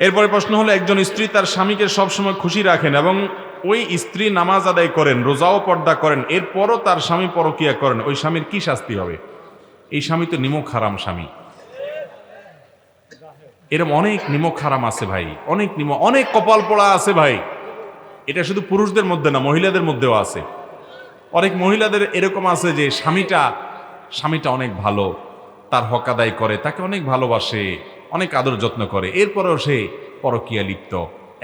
এরপরে প্রশ্ন হলো, একজন স্ত্রী তার স্বামীকে সবসময় খুশি রাখেন এবং ওই স্ত্রী নামাজ আদায় করেন, রোজাও পর্দা করেন, এরপরও তার স্বামী পরকীয়া করেন, ওই স্বামীর কি শাস্তি হবে? এই স্বামী তো নিমক হারাম স্বামী। এরকম অনেক নিমক হারাম আছে ভাই, অনেক কপাল পোড়া আছে ভাই। এটা শুধু পুরুষদের মধ্যে না, মহিলাদের মধ্যেও আছে। অনেক মহিলাদের এরকম আছে যে স্বামীটা অনেক ভালো, তার হক আদায় করে, তাকে অনেক ভালোবাসে, অনেক আদর যত্ন করে, এরপরেও সে পরকীয়া লিপ্ত।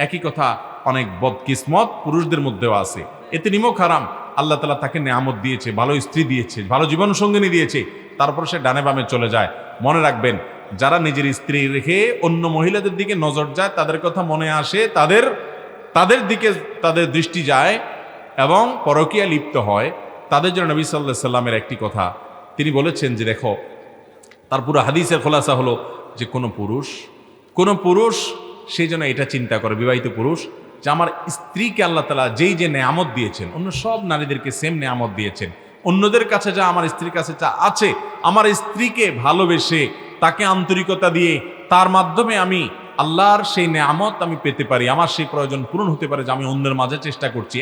একই কথা অনেক বদকিসমত পুরুষদের মধ্যেও আছে। এতে নিমক হারাম। আল্লাহ তাআলা তাকে নেয়ামত দিয়েছে, ভালো স্ত্রী দিয়েছে, ভালো জীবন সঙ্গিনী দিয়েছে, তারপর সে ডানে বামে চলে যায়। মনে রাখবেন, যারা নিজের স্ত্রী রেখে অন্য মহিলাদের দিকে নজর যায়, তাদের কথা মনে আসে, তাদের দিকে তাদের দৃষ্টি যায় এবং পরকীয়া লিপ্ত হয়, তাদের জন্য নবী সাল্লাল্লাহু আলাইহি সাল্লামের একটি কথা তিনি বলেছেন যে দেখো, তার পুরো হাদিসের খোলাসা হলো যে কোনো পুরুষ সেই জন্য এটা চিন্তা করে, বিবাহিত পুরুষ, যে আমার স্ত্রীকে আল্লাহ তাআলা যেই যে নেয়ামত দিয়েছেন, অন্য সব নারীদেরকে সেম নেয়ামত দিয়েছেন, অন্যদের কাছে যা আমার স্ত্রীর কাছে যা আছে, আমার স্ত্রীকে ভালোবেসে তাকে আন্তরিকতা দিয়ে তার মাধ্যমে আমি আল্লাহর সেই নেয়ামত আমি পেতে পারি, আমার সেই প্রয়োজন পূরণ হতে পারে, যে আমি অন্যের মাঝে চেষ্টা করছি।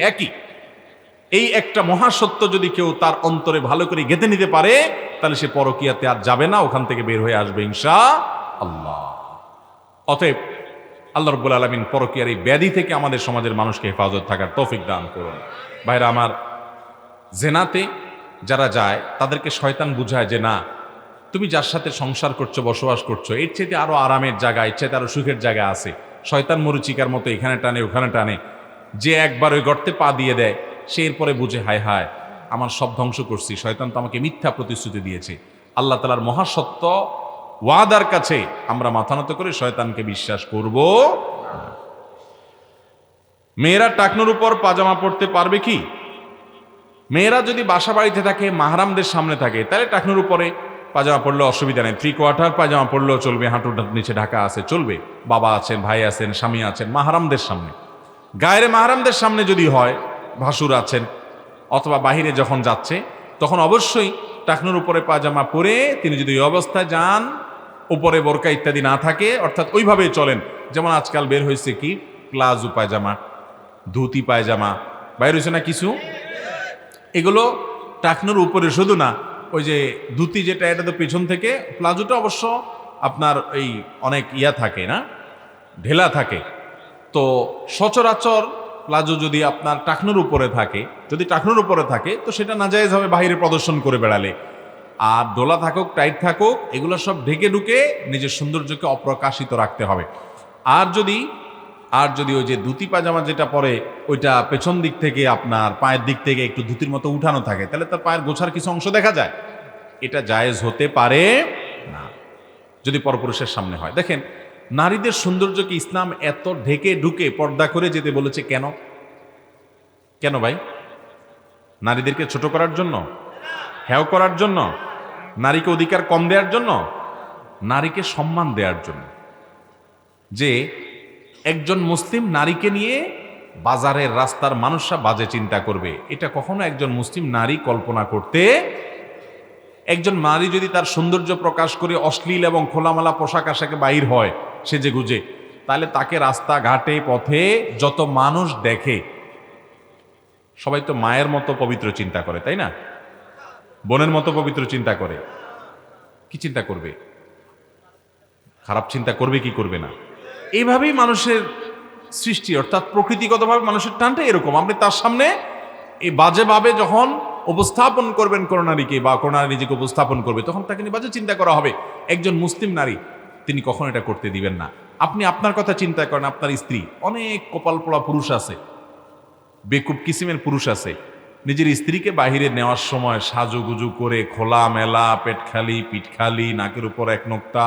এই একটা মহাসত্য যদি কেউ তার অন্তরে ভালো করে গেঁথে নিতে পারে, তাহলে সে পরকীয়াতে আর যাবে না, ওখান থেকে বের হয়ে আসবে ইনশাআল্লাহ। অতএব আল্লাহ রাব্বুল আলামিন পরকীয়ার এই ব্যাধি থেকে আমাদের সমাজের মানুষকে হেফাজত থাকার তৌফিক দান করুন। ভাইরা আমার, জেনাতে যারা যায় তাদেরকে শয়তান বুঝায় যে না, তুমি যার সাথে সংসার করছো, বসবাস করছো, এর চাইতে আরো আরামের জায়গা, এর চাইতে আরো সুখের জায়গা আছে। শয়তান মরুচিকার মতো এখানে টানে ওখানে টানে। যে একবার ওই গর্তে পা দিয়ে দেয়, সে এরপরে বুঝে হায় হায় আমার সব ধ্বংস করছি, শয়তান তো আমাকে মিথ্যা প্রতিশ্রুতি দিয়েছে। আল্লাহ তাআলার মহাসত্য ওয়াদার কাছে আমরা মাথা নত করে শয়তানকে বিশ্বাস করব না। মেয়েরা টাকনুর উপর পাজামা পরতে পারবে কি? মেয়েরা যদি বাসা বাড়িতে থাকে, মাহরামদের সামনে থাকে, তাহলে টাকনুর উপরে পাজামা পরলে অসুবিধা নেই। 3/4 পাজামা পরলেও চলবে, হাঁটুর নিচে ঢাকা আছে চলবে। বাবা আছেন, ভাই আছেন, স্বামী আছেন, মাহরামদের সামনে। গায়ের মাহরামদের সামনে যদি হয়, ভাসুর আছেন অথবা বাহিরে যখন যাচ্ছে, তখন অবশ্যই টাকনুর উপরে পাজামা পরে তিনি যদি ওই অবস্থায় যান, উপরে বোরকা ইত্যাদি না থাকে, অর্থাৎ ওইভাবেই চলেন। যেমন আজকাল বের হয়েছে কি প্লাজো পায়জামা, ধুতি পায়জামা বাইর হয়েছে না কিছু, এগুলো টাকনুর উপরে শুধু না, ওই যে ধুতি যেটা, এটা তো পেছন থেকে, প্লাজোটা অবশ্য আপনার এই অনেক থাকে না, ঢেলা থাকে। তো সচরাচর প্লাজো যদি আপনার টাকনুর উপরে থাকে, তো সেটা নাজায়েজ হবে বাইরে প্রদর্শন করে বেড়ালে। আর ডোলা থাকুক টাইট থাকুক, এগুলো সব ঢেকে ঢুকে নিজের সৌন্দর্যকে অপ্রকাশিত রাখতে হবে। আর যদি ওই যে ধুতি পাজামা যেটা পরে ওইটা পেছন দিক থেকে আপনার পায়ের দিক থেকে একটু ধুতির মতো উঠানো থাকে, তাহলে তার পায়ের গোছার কিছু অংশ দেখা যায়, এটা জায়েজ হতে পারে না যদি পরপুরুষের সামনে হয়। দেখেন, নারীদের সৌন্দর্যকে ইসলাম এত ঢেকে ঢুকে পর্দা করে যেতে বলেছে কেন? কেন ভাই? নারীদেরকে ছোট করার জন্য, হেয় করার জন্য, নারীকে অধিকার কম দেওয়ার জন্য? নারীকে সম্মান দেওয়ার জন্য। যে একজন মুসলিম নারীকে নিয়ে বাজারের রাস্তার মানুষরা বাজে চিন্তা করবে, এটা কখনো একজন মুসলিম নারী কল্পনা করতে। একজন নারী যদি তার সৌন্দর্য প্রকাশ করে অশ্লীল এবং খোলামেলা পোশাক আশাকে বাইর হয় সেজে গুজে, তাহলে তাকে রাস্তাঘাটে পথে যত মানুষ দেখে সবাই তো মায়ের মতো পবিত্র চিন্তা করে, তাই না? বোনের মতো পবিত্র চিন্তা করে। কি চিন্তা করবে? খারাপ চিন্তা করবে কি করবে না? এইভাবেই মানুষের সৃষ্টি, অর্থাৎ প্রকৃতিগতভাবে মানুষের টানটা এরকম। আপনি তার সামনে এই বাজেভাবে যখন উপস্থাপন করবেন কোনো নারীকে, বা কোনো নারী নিজেকে উপস্থাপন করবে, তখন তাকে নিয়ে বাজে চিন্তা করা হবে। একজন মুসলিম নারী তিনি কখনো এটা করতে দিবেন না। আপনি আপনার কথা চিন্তা করেন, আপনার স্ত্রী, অনেক কপাল পোড়া পুরুষ আছে, বেকুব কিসিমের পুরুষ আছে, নিজের স্ত্রীকে বাহিরে নেওয়ার সময় সাজুগুজু করে খোলা মেলা পেট খালি পিঠ খালি নাকের উপর এক নোক্তা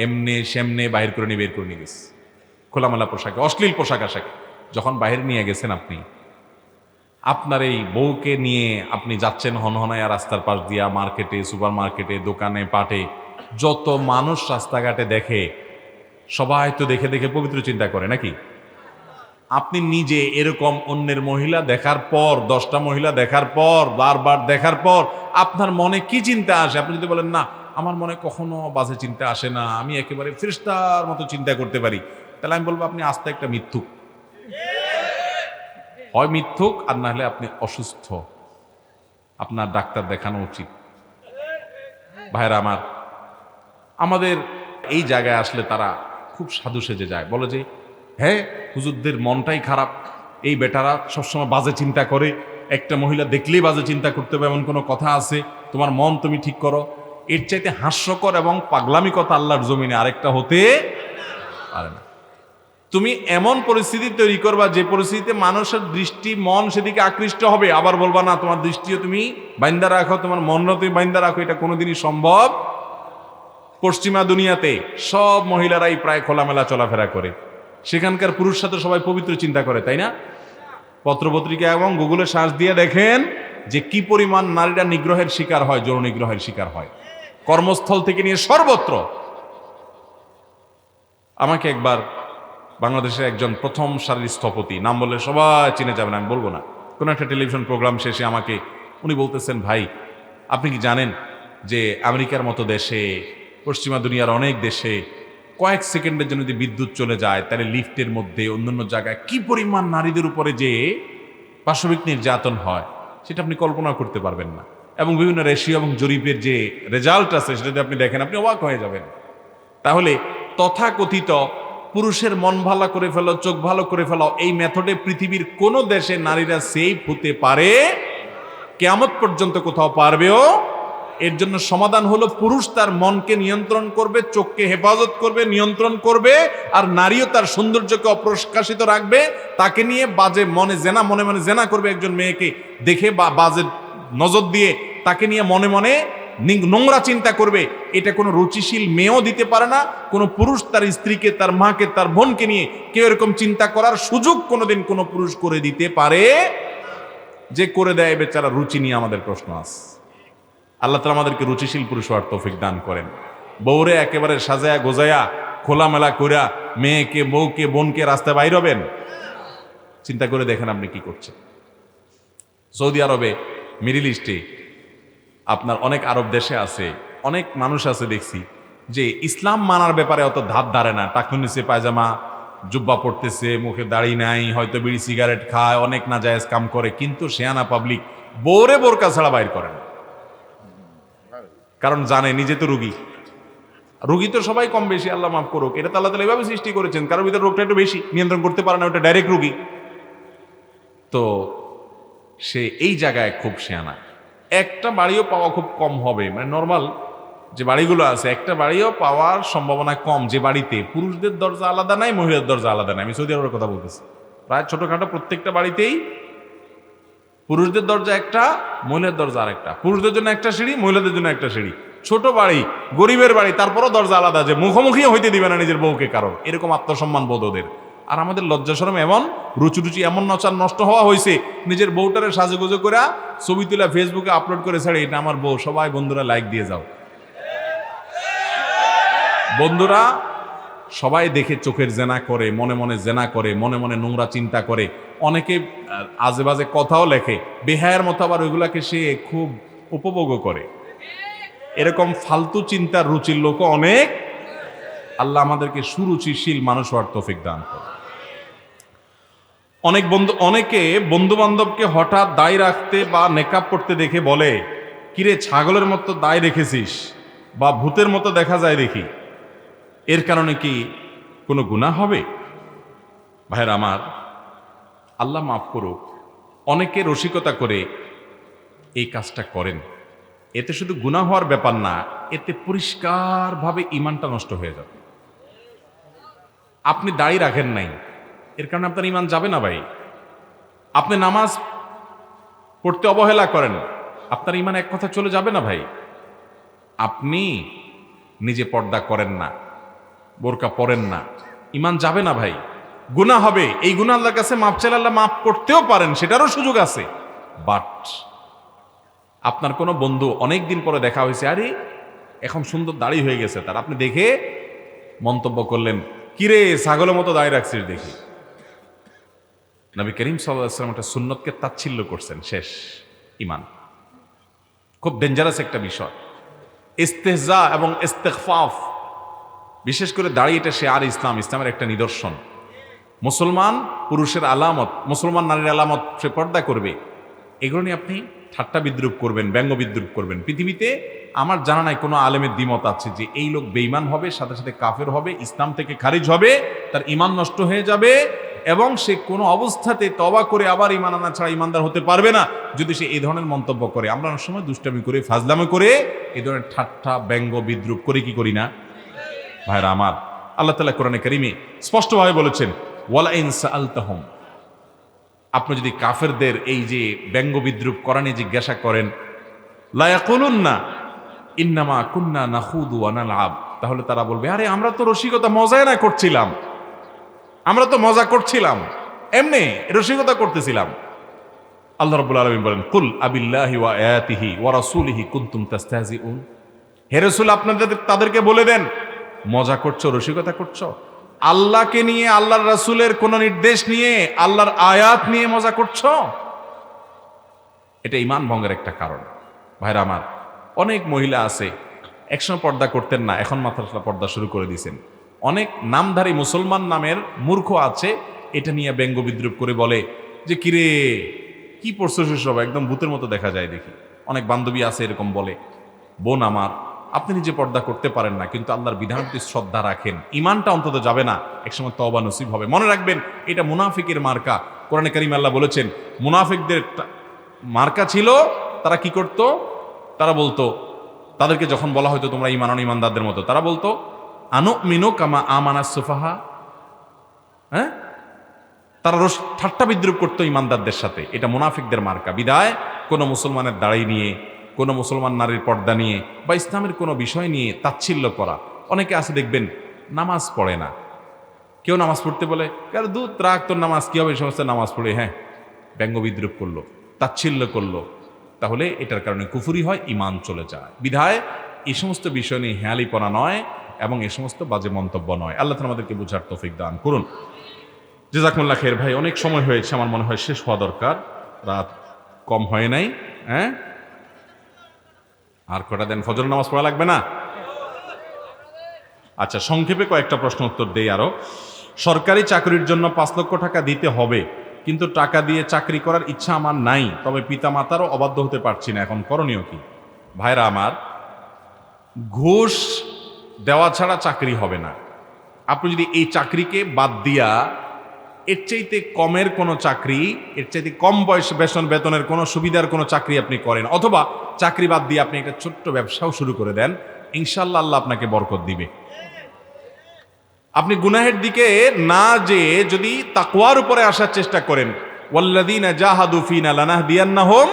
এমনে সেমনে বাহির করে নিয়ে বের করে নিয়ে গেছে, খোলামেলা পোশাকে, অশ্লীল পোশাক আশাকে। যখন বাহিরে নিয়ে গেছেন আপনি, আপনার এই বউকে নিয়ে আপনি যাচ্ছেন হনহনায়া রাস্তার পাশ দিয়া, মার্কেটে, সুপার মার্কেটে, দোকানে পাটে, যত মানুষ রাস্তাঘাটে দেখে, সবাই তো দেখে দেখে পবিত্র চিন্তা করে নাকি? আপনি নিজে এরকম অন্যের মহিলা দেখার পর, 10টা মহিলা দেখার পর, বারবার দেখার পর আপনার মনে কি চিন্তা আসে? আপনি যদি বলেন না, আমার মনে কখনো বাজে চিন্তা আসে না, আমি একেবারে ফেরেশতার মতো চিন্তা করতে পারি, তাহলে আমি বলবো আপনি আস্তে একটা মিথ্যুক। হয় মিথ্যুক, আর না হলে আপনি অসুস্থ, আপনার ডাক্তার দেখানো উচিত। ভাইরা আমার, আমাদের এই জায়গায় আসলে তারা খুব সাধু সেজে যায়, বলে যে হ্যাঁ হুজুরদের মনটাই খারাপ, এই বেটারা সবসময় বাজে চিন্তা করে, একটা মহিলা দেখলেই বাজে চিন্তা করতে হবে এমন কোনো কথা আছে? তোমার মন তুমি ঠিক করো। এর চাইতে হাস্যকর এবং পাগলামি কথা আল্লাহর জমিনে আরেকটা হতে পারে না। তুমি এমন পরিস্থিতি তৈরি করবা যে পরিস্থিতিতে মানুষের দৃষ্টি মন সেদিকে আকৃষ্ট হবে, আবার বলবা না তোমার দৃষ্টিও তুমি বাইন্দা রাখো, তোমার মনও তুমি বাইন্দা রাখো, এটা কোনোদিনই সম্ভব। পশ্চিমা দুনিয়াতে সব মহিলারাই প্রায় খোলামেলা চলাফেরা করে, সেখানকার পুরুষরা তো সবাই পবিত্র চিন্তা করে, তাই না? পত্রপত্রিকা এবং গুগলে সার্চ দিয়ে দেখেন যে কি পরিমাণ নারীরা নিগ্রহের শিকার হয়, যৌন নিগ্রহের শিকার হয়, কর্মস্থল থেকে নিয়ে সর্বত্র। আমাকে একবার বাংলাদেশের একজন প্রথম সারির স্থপতি, নাম বললে সবাই চিনে যাবেন, আমি বলবো না, কোনো একটা টেলিভিশন প্রোগ্রাম শেষে আমাকে উনি বলতেছেন, ভাই আপনি কি জানেন যে আমেরিকার মতো দেশে, পশ্চিমা দুনিয়ার অনেক দেশে কয়েক সেকেন্ডের জন্য যদি বিদ্যুৎ চলে যায়, তাহলে লিফটের মধ্যে অন্যান্য জায়গায় কি পরিমাণ নারীদের উপরে যে পাশবিক নির্যাতন হয় সেটা আপনি কল্পনা করতে পারবেন না। এবং বিভিন্ন রেশিও এবং জরিপের যে রেজাল্ট আছে সেটা যদি আপনি দেখেন, আপনি অবাক হয়ে যাবেন। তাহলে তথাকথিত পুরুষের মন ভালো করে ফেলো, চোখ ভালো করে ফেলো, এই মেথডে পৃথিবীর কোন দেশে নারীরা সেফ হতে পারে? কিয়ামত পর্যন্ত কোথাও পারবেও? এর জন্য সমাধান হলো পুরুষ তার মনকে নিয়ন্ত্রণ করবে, চোখকে হেফাজত করবে, নিয়ন্ত্রণ করবে, আর নারীও তার সৌন্দর্যকে অপ্রকাশিত রাখবে। তাকে নিয়ে বাজে মনে মনে জেনা করবে, একজন মেয়েকে দেখে বা বাজে নজর দিয়ে তাকে নিয়ে মনে মনে নোংরা চিন্তা করবে। এটা কোনো রুচিশীল মেয়েও দিতে পারে না। কোনো পুরুষ তার স্ত্রীকে, তার মাকে, তার বোনকে নিয়ে কেউ এরকম চিন্তা করার সুযোগ কোনোদিন কোনো পুরুষ করে দিতে পারে? যে করে দেয় বেচারা রুচি নিয়ে আমাদের প্রশ্ন আছে। আল্লাহ তাআলা আমাদেরকে রুচিশীল পুরুষ হওয়ার তৌফিক দান করেন। বউরে একেবারে সাজায়া গোজায়া খোলামেলা কইরা মেয়েকে, বউকে, বোনকে রাস্তায় বাইর হবেন? চিন্তা করে দেখেন আপনি কি করছেন। সৌদি আরবে, মিডিল ইস্টে, আপনার অনেক আরব দেশে আছে, অনেক মানুষ আছে দেখছি যে ইসলাম মানার ব্যাপারে অত ধার ধারে না। টাকুর নিচে পায়জামা, জুব্বা পড়তেছে, মুখে দাড়ি নাই, হয়তো বিড়ি সিগারেট খায়, অনেক নাজায়েজ কাম করে, কিন্তু শেয়ানা পাবলিক বোরে বোরকা ছাড়া বাইর করে না। কারণ জানে নিজে তো রুগী। রুগী তো সবাই কম বেশি, আল্লাহ মাফ করুক, এটা তো আল্লাহ তাআলা এভাবে সৃষ্টি করেছেন, কারোর ভিতরে রোগটা একটু বেশি, নিয়ন্ত্রণ করতে পারে না, ওটা ডাইরেক্ট রুগী। তো সে এই জায়গায় খুব শেয়ানা। একটা বাড়িও পাওয়া খুব কম হবে, মানে নর্মাল যে বাড়িগুলো আছে, একটা বাড়িও পাওয়ার সম্ভাবনা কম যে বাড়িতে পুরুষদের দরজা আলাদা নাই, মহিলাদের দরজা আলাদা নাই। আমি সৌদি আরবের কথা বলতেছি, প্রায় ছোটখাটো প্রত্যেকটা বাড়িতেই পুরুষদের দরজা একটা, মহিলাদের দরজা আরেকটা, পুরুষদের জন্য একটা সিঁড়ি, মহিলাদের জন্য একটা সিঁড়ি। ছোট বাড়ি, গরিবের বাড়ি, তারপরও দরজা আলাদা, যে মুখোমুখি হইতে দিবে না নিজের বউকে কারো, এরকম আত্মসম্মান বোধ ওদের। আর আমাদের লজ্জা শরম এমন, রুচি এমন নষ্ট হওয়া হয়েছে, নিজের বউটারে সাজুগুজু করে ছবি তুলে ফেসবুকে আপলোড করে ছাড়ে, এটা আমার বউ, সবাই বন্ধুরা লাইক দিয়ে যাও। বন্ধুরা সবাই দেখে চোখের জেনা করে, মনে মনে জেনা করে, মনে মনে নোংরা চিন্তা করে, অনেকে আজে বাজে কথাও লেখে, বেহায়ের মতো আবার ওইগুলাকে সে খুব উপভোগও করে। এরকম ফালতু চিন্তার রুচির লোক অনেক। আল্লাহ আমাদেরকে সুরুচিশীল মানুষ হওয়ার তৌফিক দান করে। অনেকে বন্ধু বান্ধবকে হঠাৎ দায় রাখতে বা নেকাব পড়তে দেখে বলে, কিরে ছাগলের মতো দায় রেখেছিস, বা ভূতের মতো দেখা যায় দেখি, এর কারণে কি কোনো গুনাহ হবে? ভাইরা আমার, আল্লাহ মাফ করুক, অনেকে রসিকতা করে এই কাজটা করেন। এতে শুধু গুনাহ হওয়ার ব্যাপার না, এতে পরিষ্কারভাবে ঈমানটা নষ্ট হয়ে যাবে। আপনি দাড়ি রাখেন নাই, এর কারণে আপনার ঈমান যাবে না ভাই। আপনি নামাজ পড়তে অবহেলা করেন, আপনার ঈমান এক কথা চলে যাবে না ভাই। আপনি নিজে পর্দা করেন না, বোরকা পরেন না, ঈমান যাবে না ভাই। গুনাহ হবে, এই গুনাহ আল্লাহর কাছে মাপ চাইলে আল্লাহ মাফ করতেও পারেন, সেটারও সুযোগ আছে। বাট আপনার কোনো বন্ধু অনেক দিন পরে দেখা হয়েছে, আরে এখন সুন্দর দাড়ি হয়ে গেছে তার, আপনি দেখে মন্তব্য করলেন, কিরে ছাগলের মতো দাড়ি রাখছিস দেখি। নবী করিম সাল্লাল্লাহু আলাইহি ওয়াসাল্লাম একটা সুন্নতকে তাচ্ছিল্য করছেন, শেষ ঈমান। খুব ডেঞ্জারাস একটা বিষয়। ইস্তেহজা এবং ইস্তেগফাফ, বিশেষ করে দাড়ি, এটা শেয়ার ইসলামের একটা নিদর্শন। মুসলমান পুরুষের আলামত, মুসলমান নারীর আলামত, সে পর্দা করবে। এগুলো নিয়ে আপনি ঠাট্টা বিদ্রুপ করবেন, ব্যঙ্গ বিদ্রুপ করবেন। পৃথিবীতে আমার জানা নাই কোনো আলেমের দ্বিমত আছে যে এই লোক বেঈমান হবে, সাথে সাথে কাফের হবে, ইসলাম থেকে খারিজ হবে, তার ঈমান নষ্ট হয়ে যাবে, এবং সে কোনো অবস্থাতে তওবা করে আবার ঈমান আনা ছাড়া ঈমানদার হতে পারবে না যদি সে এই ধরনের মন্তব্য করে। আমরা অনেক সময় দুষ্টামি করে, ফাজলামি করে, এই ধরনের ঠাট্টা ব্যঙ্গ বিদ্রুপ করে, কি করি না ভাইরা আমার? আল্লাহ তাআলা কোরআনে কারীমে স্পষ্টভাবে বলেছেন, ওয়ালা ইন সাআলতাহুম, আপনি যদি কাফেরদের এই যে ব্যঙ্গ বিদ্রুপ করা নিয়ে জিজ্ঞাসা করেন, লা ইয়াকুলুন্না ইন্নামা কুন্না নাখুদু ওয়া নালআব, তাহলে তারা বলবে, আরে আমরা তো রসিকতা মজায় না করছিলাম, আমরা তো মজা করছিলাম, এমনি রসিকতা করতেছিলাম। আল্লাহ রাব্বুল আলামিন বলেন, কুল আবিল্লাহি ওয়া আয়াতিহি ওয়া রাসূলিহি কুনতুম তাস্তাহজিউন, হে রাসূল আপনাদের তাদেরকে বলে দেন, মজা করছো, রসিকতা করছো? আল্লাহকে নিয়ে, আল্লাহর রাসূলের কোন নির্দেশ নিয়ে, আল্লাহর আয়াত নিয়ে মজা করছো? এটা ঈমান ভঙ্গের একটা কারণ। ভাইরা আমার, অনেক মহিলা আছে একসময় পর্দা করতেন না, এখন মাত্র পর্দা শুরু করে দিয়েছেন। অনেক নামধারী মুসলমান নামের মূর্খ আছে, এটা নিয়ে ব্যঙ্গ বিদ্রুপ করে বলে যে, কিরে কি পড়ছো সব, একদম ভূতের মতো দেখা যায় দেখি। অনেক বান্ধবী আছে এরকম বলে। বোন আমার, আপনি নিজে পর্দা করতে পারেন না, কিন্তু আল্লাহর বিধান প্রতি শ্রদ্ধা রাখেন, ঈমানটা অন্তত যাবে না, একসময় তওবা নসিব হবে। মনে রাখবেন, এটা মুনাফিকের মার্কা। কোরআনে কারীমে আল্লাহ বলেছেন, মুনাফিকদের মার্কা ছিল, তারা কি করত? তারা বলতো, তাদেরকে যখন বলা হয়তো তোমরা ঈমান আনো ঈমানদারদের মতো, তারা বলতো, আনুমিনু কামা আমানাস সুফাহা। হ্যাঁ, তারা ঠাট্টা বিদ্রুপ করতো ঈমানদারদের সাথে। এটা মুনাফিকদের মার্কা। বিদায় কোনো মুসলমানের দাড়ি নিয়ে, কোনো মুসলমান নারীর পর্দা নিয়ে, বা ইসলামের কোনো বিষয় নিয়ে তাচ্ছিল্য করা। অনেকে আছে দেখবেন নামাজ পড়ে না, কেউ নামাজ পড়তে বলে, কার দুধ রাখ, তোর নামাজ কি হবে, সমস্ত নামাজ পড়ে, হ্যাঁ, ব্যঙ্গ বিদ্রুপ করলো, তাচ্ছিল্য করলো, তাহলে এটার কারণে কুফরি হয়, ঈমান চলে যায়। বিধায় এই সমস্ত বিষয় নিয়ে হেয়ালিপনা নয়, এবং এই সমস্ত বাজে মন্তব্য নয়। আল্লাহ তাআলা আমাদেরকে বুঝার তৌফিক দান করুন। জাযাকুমুল্লাহ খাইর। ভাই, অনেক সময় হয়েছে, আমার মনে হয় শেষ হওয়া দরকার, রাত কম হয় নাই। হ্যাঁ, আর কটা দেন, ফজর নামাজ পড়া লাগবে না? আচ্ছা, সংক্ষেপে কয়েকটা প্রশ্ন উত্তর দেই আরো। সরকারি চাকরির জন্য 5 লক্ষ টাকা দিতে হবে, কিন্তু টাকা দিয়ে চাকরি করার ইচ্ছা আমার নাই, তবে পিতা মাতারও অবাধ্য হতে পারছি না, এখন করণীয় কি? ভাইরা আমার, ঘুষ দেওয়া ছাড়া চাকরি হবে না। আপনি যদি এই চাকরিকে বাদ দিয়া এর চাইতে কমের কোনো চাকরি, এর চাইতে কম বয়স বেতনের কোনো সুবিধার কোনো চাকরি আপনি করেন, অথবা চাকরি বাদ দিয়ে আপনি একটা ছোট্ট ব্যবসাও শুরু করে দেন, ইনশাল্লাহ আল্লাহ আপনাকে বরকত দিবে। আপনি গুনাহের দিকে না যে যদি তাকওয়ার উপরে আসার চেষ্টা করেন, ওয়াল্লাযীনা জাহাদু ফীনা লানাহদিয়ান্নাহুম,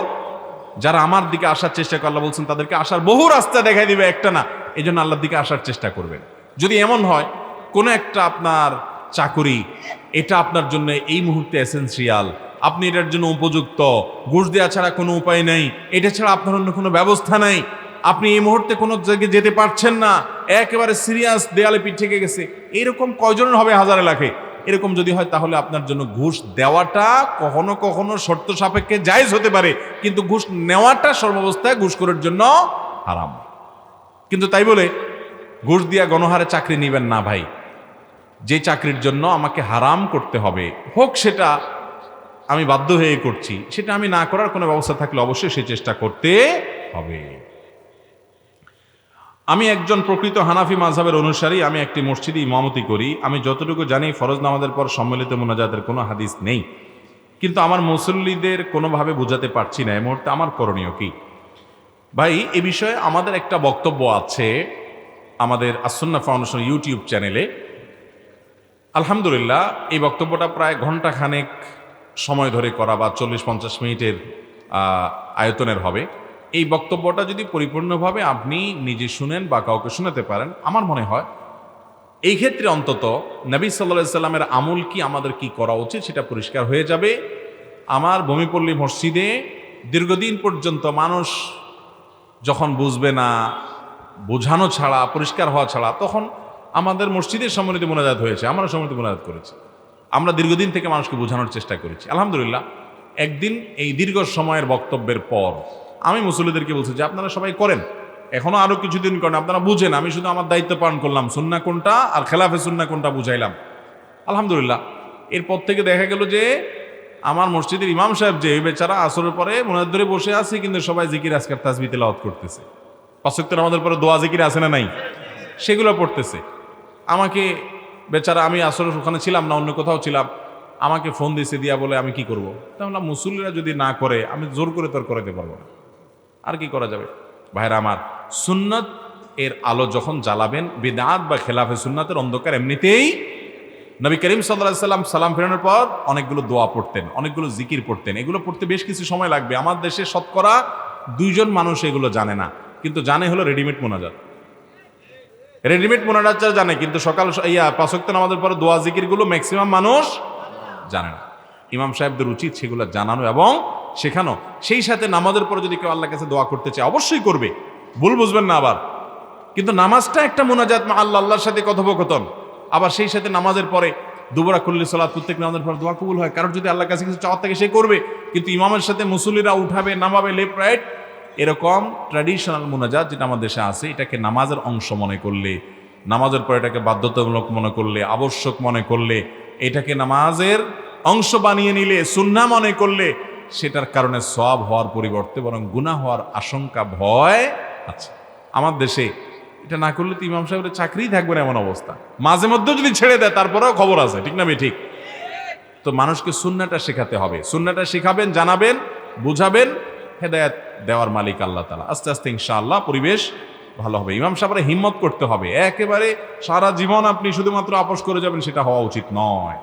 যারা আমার দিকে আসার চেষ্টা করে, আল্লাহ বলছেন তাদেরকে আসার বহু রাস্তা দেখাই দিবে, একটা না। এই জন্য আল্লাহর দিকে আসার চেষ্টা করবেন। যদি এমন হয় কোনো একটা আপনার চাকুরি, এটা আপনার জন্য এই মুহূর্তে এসেন্সিয়াল, আপনি এটার জন্য উপযুক্ত, ঘুষ দেওয়া ছাড়া কোনো উপায় নেই, এটা ছাড়া আপনার অন্য কোনো ব্যবস্থা নেই, আপনি এই মুহূর্তে কোনো জায়গায় যেতে পারছেন না, একেবারে সিরিয়াস, দেয়ালে পিঠ থেকে গেছে, এরকম কয়জনের হবে? হাজারে লাখে। এরকম যদি হয় তাহলে আপনার জন্য ঘুষ দেওয়াটা কখনো কখনো শর্ত সাপেক্ষে জায়েজ হতে পারে, কিন্তু ঘুষ নেওয়াটা সর্বাবস্থায় ঘুষখোরের জন্য হারাম। কিন্তু তাই বলে ঘুষ দিয়া গণহারে চাকরি নেবেন না ভাই। যে চাকরির জন্য আমাকে হারাম করতে হবে, হোক সেটা আমি বাধ্য হয়ে করছি, সেটা আমি না করার কোনো ব্যবস্থা থাকলে অবশ্যই সে চেষ্টা করতে হবে। আমি একজন প্রকৃত হানাফি মাযহাবের অনুসারী, আমি একটি মসজিদে ইমামতি করি। আমি যতটুকু জানি ফরজ নামাজের পর সম্মিলিত মুনাজাতের কোনো হাদিস নেই, কিন্তু আমার মুসল্লিদের কোনোভাবে বোঝাতে পারছি না, এই মুহূর্তে আমার করণীয় কি? ভাই, এ বিষয়ে আমাদের একটা বক্তব্য আছে আমাদের আসুন্নাহ ফাউন্ডেশন ইউটিউব চ্যানেলে। আলহামদুলিল্লাহ, এই বক্তব্যটা প্রায় ঘন্টাখানেক সময় ধরে করা, বা 40-50 মিনিটের আয়তনের হবে। এই বক্তব্যটা যদি পরিপূর্ণভাবে আপনি নিজে শুনেন বা কাউকে শোনাতে পারেন, আমার মনে হয় এই ক্ষেত্রে অন্তত নবী সাল্লাল্লাহু আলাইহি সাল্লামের আমল কি, আমাদের কি করা উচিত, সেটা পরিষ্কার হয়ে যাবে। আমার ভূমিপল্লী মসজিদে দীর্ঘদিন পর্যন্ত মানুষ যখন বুঝবে না, বোঝানো ছাড়া, পরিষ্কার হওয়া ছাড়া, তখন আমাদের মসজিদের সম্মিলিত মুনাজাত হয়েছে, আমরা সম্মিলিত মুনাজাত করেছি। আমরা দীর্ঘদিন থেকে মানুষকে বোঝানোর চেষ্টা করেছি। আলহামদুলিল্লাহ, একদিন এই দীর্ঘ সময়ের বক্তব্যের পর আমি মুসল্লিদেরকে বলছি যে আপনারা সবাই করেন, এখনো আরো কিছুদিন করেন, আপনারা বুঝেন, আমি শুধু আমার দায়িত্ব পালন করলাম, সুন্নাহ কোনটা আর খেলাফে সুন্নাহ কোনটা বুঝাইলাম। আলহামদুলিল্লাহ, এরপর থেকে দেখা গেল যে আমার মসজিদের ইমাম সাহেব যে বেচারা আসরের পরে মুনাজাত ধরে বসে আছে, কিন্তু সবাই জিকির আজকার তাসবিহ তেলাওয়াত করতেছে, 5 ওয়াক্ত নামাজের পরে দোয়া জিকির আছে না নাই, সেগুলো পড়তেছে। আমাকে বেচারা, আমি আসলে ওখানে ছিলাম না, অন্য কোথাও ছিলাম, আমাকে ফোন দিয়েছে, দিয়া বলে আমি কি করবো? তাহলে মুসল্লিরা যদি না করে, আমি জোর করে তোর করাতে পারবো না, আর কি করা যাবে? ভাইরা আমার, সুন্নাত এর আলো যখন জ্বালাবেন, বিদআত বা খেলাফে সুন্নাতের অন্ধকার এমনিতেই। নবী করিম সাল্লাল্লাহু আলাইহি সাল্লাম সালাম ফেরানোর পর অনেকগুলো দোয়া পড়তেন, অনেকগুলো জিকির পড়তেন। এগুলো পড়তে বেশ কিছু সময় লাগবে। আমার দেশে শতকরা 2 জন মানুষ এগুলো জানে না, কিন্তু জানে হলো রেডিমেড মোনাজাত। রেডিমেড মোনাজাত জানে, কিন্তু সকাল 5 ওয়াক্ত নামাজের পরে দোয়া জিকিরগুলো ম্যাক্সিমাম মানুষ জানে না। ইমাম সাহেবদের উচিত সেগুলো জানানো এবং শেখানো। সেই সাথে নামাজের পরে যদি কেউ আল্লাহর কাছে দোয়া করতে চায়, অবশ্যই করবে, ভুল বুঝবেন না আবার। কিন্তু নামাজটা একটা মুনাজাত মা আল্লাহ, আল্লাহর সাথে কথোপকথন। আবার সেই সাথে নামাজের পরে দুবরা কুল্লি সালাত, প্রত্যেক নামাজের পর দোয়া কবুল হয়। কারণ যদি আল্লাহর কাছে কিছু চাওয়ার থাকে সে করবে, কিন্তু ইমামের সাথে মুসল্লিরা উঠাবে, নামাবে, লেফট রাইট, এরকম ট্র্যাডিশনাল মুনাজাত যেটা আমাদের দেশে আছে, এটাকে নামাজের অংশ মনে করলে, নামাজের পর এটাকে বাধ্যতামূলক মনে করলে, আবশ্যক মনে করলে, এটাকে নামাজের অংশ বানিয়ে নিলে, সুন্নাহ মনে করলে, সেটার কারণে সওয়াব হওয়ার পরিবর্তে বরং গুনাহ হওয়ার আশঙ্কা, ভয় আছে। আমার দেশে এটা না করলে তো ইমাম সাহেবের চাকরিই থাকবে না, এমন অবস্থা। মাঝে মধ্যে যদি ছেড়ে দেয় তারপরেও খবর আছে, ঠিক না ভাই? ঠিক। তো মানুষকে সুন্নাহটা শেখাতে হবে, সুন্নাহটা শেখাবেন, জানাবেন, বুঝাবেন। হেদায়েত দেওয়ার মালিক আল্লাহ তাআলা। আস্তে আস্তে ইনশাআল্লাহ পরিবেশ ভালো হবে। ইমাম সাহেবরা হিম্মত করতে হবে, একেবারে সারা জীবন আপনি শুধুমাত্র আপোষ করে যাবেন, সেটা হওয়া উচিত নয়।